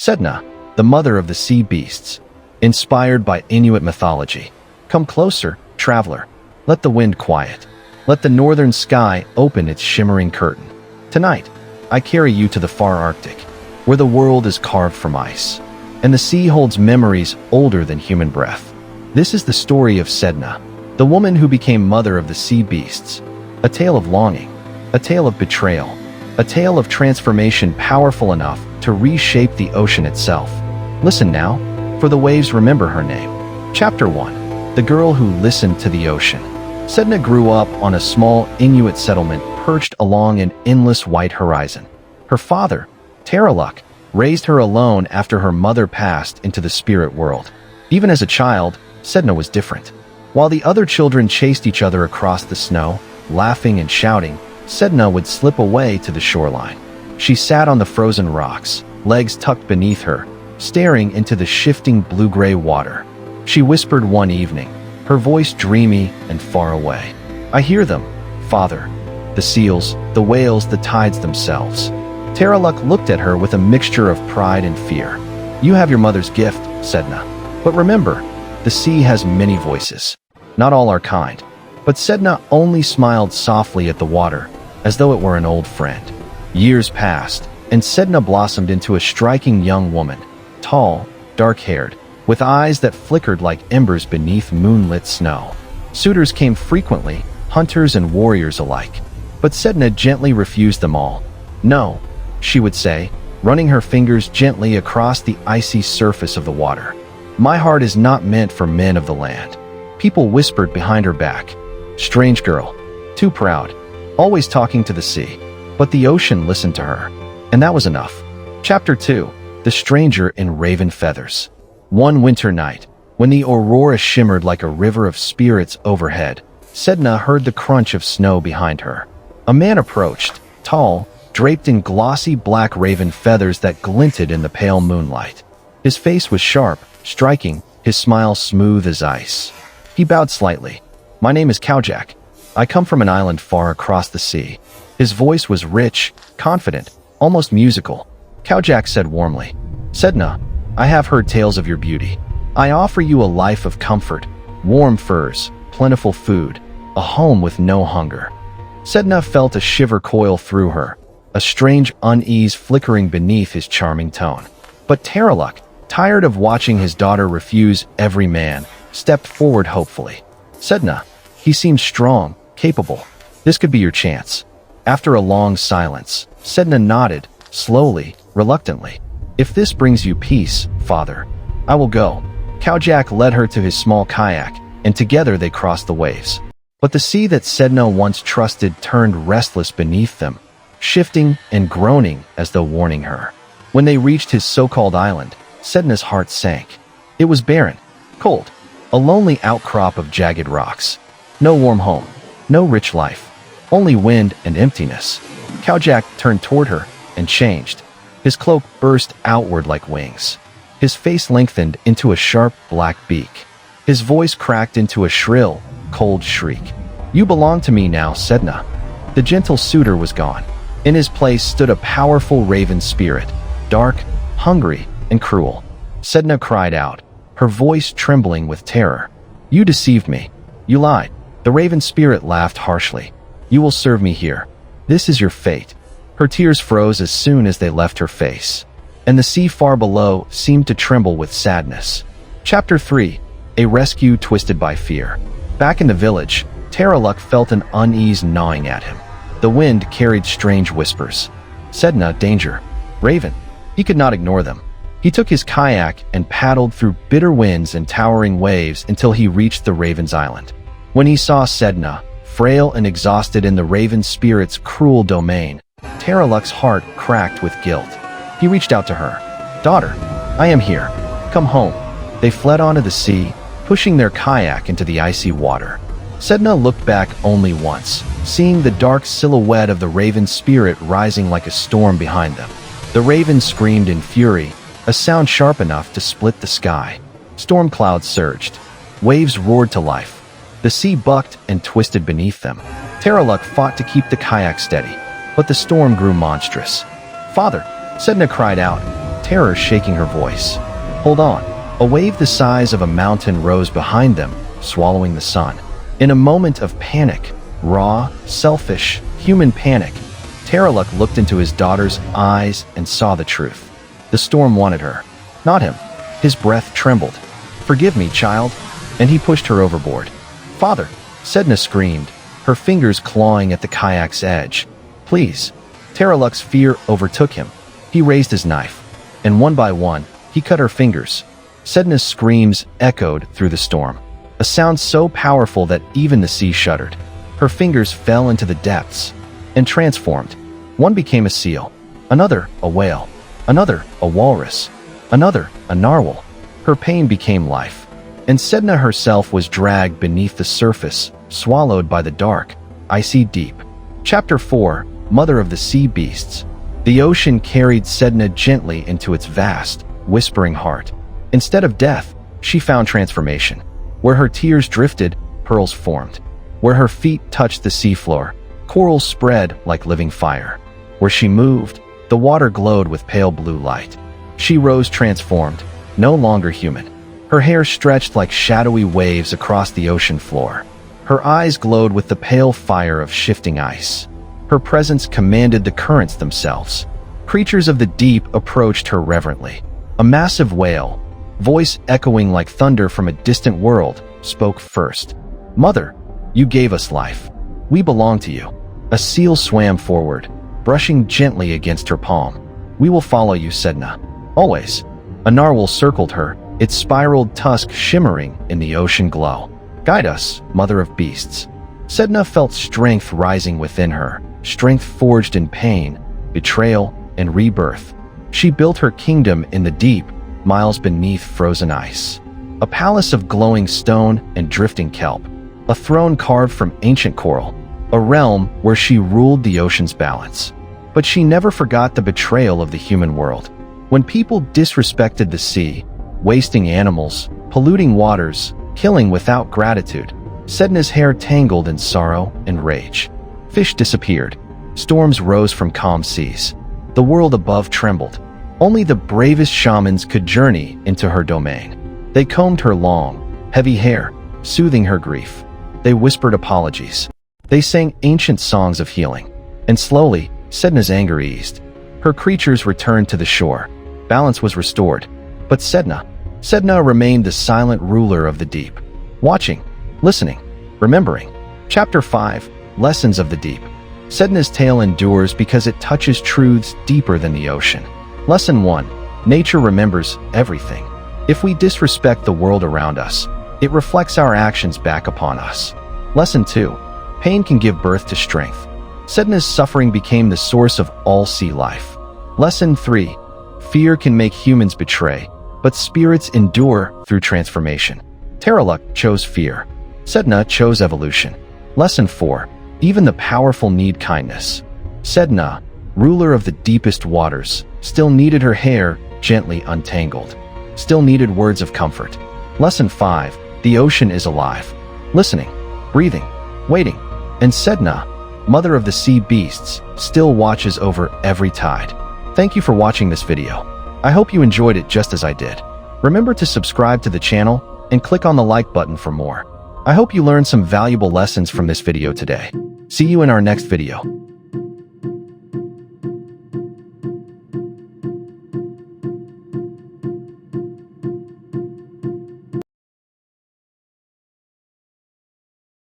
Sedna, the mother of the sea beasts, inspired by Inuit mythology. Come closer, traveler. Let the wind quiet. Let the northern sky open its shimmering curtain. Tonight, I carry you to the far Arctic, where the world is carved from ice, and the sea holds memories older than human breath. This is the story of Sedna, the woman who became mother of the sea beasts. A tale of longing, a tale of betrayal, a tale of transformation powerful enough to reshape the ocean itself. Listen now, for the waves remember her name. Chapter 1. The Girl Who Listened to the Ocean. Sedna grew up on a small Inuit settlement perched along an endless white horizon. Her father, Taraluk, raised her alone after her mother passed into the spirit world. Even as a child, Sedna was different. While the other children chased each other across the snow, laughing and shouting, Sedna would slip away to the shoreline. She sat on the frozen rocks, legs tucked beneath her, staring into the shifting blue-gray water. She whispered one evening, her voice dreamy and far away. "I hear them, Father. The seals, the whales, the tides themselves." Taraluk looked at her with a mixture of pride and fear. "You have your mother's gift, Sedna. But remember, the sea has many voices. Not all are kind." But Sedna only smiled softly at the water, as though it were an old friend. Years passed, and Sedna blossomed into a striking young woman, tall, dark-haired, with eyes that flickered like embers beneath moonlit snow. Suitors came frequently, hunters and warriors alike. But Sedna gently refused them all. "No," she would say, running her fingers gently across the icy surface of the water. "My heart is not meant for men of the land." People whispered behind her back. "Strange girl, too proud, always talking to the sea." But the ocean listened to her, and that was enough. Chapter 2. The Stranger in Raven Feathers. One winter night, when the aurora shimmered like a river of spirits overhead, Sedna heard the crunch of snow behind her. A man approached, tall, draped in glossy black raven feathers that glinted in the pale moonlight. His face was sharp, striking, his smile smooth as ice. He bowed slightly. "My name is Kowjak. I come from an island far across the sea." His voice was rich, confident, almost musical. Kowjak said warmly, "Sedna, I have heard tales of your beauty. I offer you a life of comfort, warm furs, plentiful food, a home with no hunger." Sedna felt a shiver coil through her, a strange unease flickering beneath his charming tone. But Taraluk, tired of watching his daughter refuse every man, stepped forward hopefully. "Sedna, he seems strong, capable. This could be your chance." After a long silence, Sedna nodded, slowly, reluctantly. "If this brings you peace, Father, I will go." Kowjak led her to his small kayak, and together they crossed the waves. But the sea that Sedna once trusted turned restless beneath them, shifting and groaning as though warning her. When they reached his so-called island, Sedna's heart sank. It was barren, cold, a lonely outcrop of jagged rocks. No warm home, no rich life, only wind and emptiness. Kowjak turned toward her and changed. His cloak burst outward like wings. His face lengthened into a sharp black beak. His voice cracked into a shrill, cold shriek. "You belong to me now, Sedna." The gentle suitor was gone. In his place stood a powerful raven spirit, dark, hungry, and cruel. Sedna cried out, her voice trembling with terror. "You deceived me. You lied." The raven spirit laughed harshly. "You will serve me here. This is your fate." Her tears froze as soon as they left her face, and the sea far below seemed to tremble with sadness. Chapter 3. A Rescue Twisted by Fear. Back in the village, Taraluk felt an unease gnawing at him. The wind carried strange whispers. "Sedna, danger. Raven." He could not ignore them. He took his kayak and paddled through bitter winds and towering waves until he reached the Raven's Island. When he saw Sedna, frail and exhausted in the Raven Spirit's cruel domain, Taraluk's heart cracked with guilt. He reached out to her. "Daughter, I am here. Come home." They fled onto the sea, pushing their kayak into the icy water. Sedna looked back only once, seeing the dark silhouette of the Raven Spirit rising like a storm behind them. The Raven screamed in fury, a sound sharp enough to split the sky. Storm clouds surged. Waves roared to life. The sea bucked and twisted beneath them. Taraluk fought to keep the kayak steady, but the storm grew monstrous. "Father," Sedna cried out, terror shaking her voice. Hold on. A wave the size of a mountain rose behind them, swallowing the sun. In a moment of panic, raw, selfish, human panic, Terraluk looked into his daughter's eyes and saw the truth. The storm wanted her, not him. His breath trembled. "Forgive me, child," and he pushed her overboard. "Father," Sedna screamed, her fingers clawing at the kayak's edge. "Please." Terraluk's fear overtook him. He raised his knife, and one by one, he cut her fingers. Sedna's screams echoed through the storm, a sound so powerful that even the sea shuddered. Her fingers fell into the depths and transformed. One became a seal, another a whale, another a walrus, another a narwhal. Her pain became life, and Sedna herself was dragged beneath the surface, swallowed by the dark, icy deep. Chapter 4: Mother of the Sea Beasts. The ocean carried Sedna gently into its vast, whispering heart. Instead of death, she found transformation. Where her tears drifted, pearls formed. Where her feet touched the seafloor, corals spread like living fire. Where she moved, the water glowed with pale blue light. She rose transformed, no longer human. Her hair stretched like shadowy waves across the ocean floor. Her eyes glowed with the pale fire of shifting ice. Her presence commanded the currents themselves. Creatures of the deep approached her reverently. A massive whale, voice echoing like thunder from a distant world, spoke first. "Mother, you gave us life. We belong to you." A seal swam forward, brushing gently against her palm. "We will follow you, Sedna. Always." A narwhal circled her, its spiraled tusk shimmering in the ocean glow. "Guide us, Mother of Beasts." Sedna felt strength rising within her, strength forged in pain, betrayal, and rebirth. She built her kingdom in the deep, miles beneath frozen ice. A palace of glowing stone and drifting kelp. A throne carved from ancient coral. A realm where she ruled the ocean's balance. But she never forgot the betrayal of the human world. When people disrespected the sea, wasting animals, polluting waters, killing without gratitude, Sedna's hair tangled in sorrow and rage. Fish disappeared. Storms rose from calm seas. The world above trembled. Only the bravest shamans could journey into her domain. They combed her long, heavy hair, soothing her grief. They whispered apologies. They sang ancient songs of healing. And slowly, Sedna's anger eased. Her creatures returned to the shore. Balance was restored. But Sedna remained the silent ruler of the deep. Watching, listening, remembering. Chapter 5: Lessons of the Deep. Sedna's tale endures because it touches truths deeper than the ocean. Lesson 1: Nature remembers everything. If we disrespect the world around us, it reflects our actions back upon us. Lesson 2: Pain can give birth to strength. Sedna's suffering became the source of all sea life. Lesson 3: Fear can make humans betray, but spirits endure through transformation. Terraluk chose fear. Sedna chose evolution. Lesson 4: Even the powerful need kindness. Sedna, ruler of the deepest waters, still needed her hair gently untangled. Still needed words of comfort. Lesson 5: The ocean is alive. Listening, breathing, waiting. And Sedna, mother of the sea beasts, still watches over every tide. Thank you for watching this video. I hope you enjoyed it just as I did. Remember to subscribe to the channel and click on the like button for more. I hope you learned some valuable lessons from this video today. See you in our next video.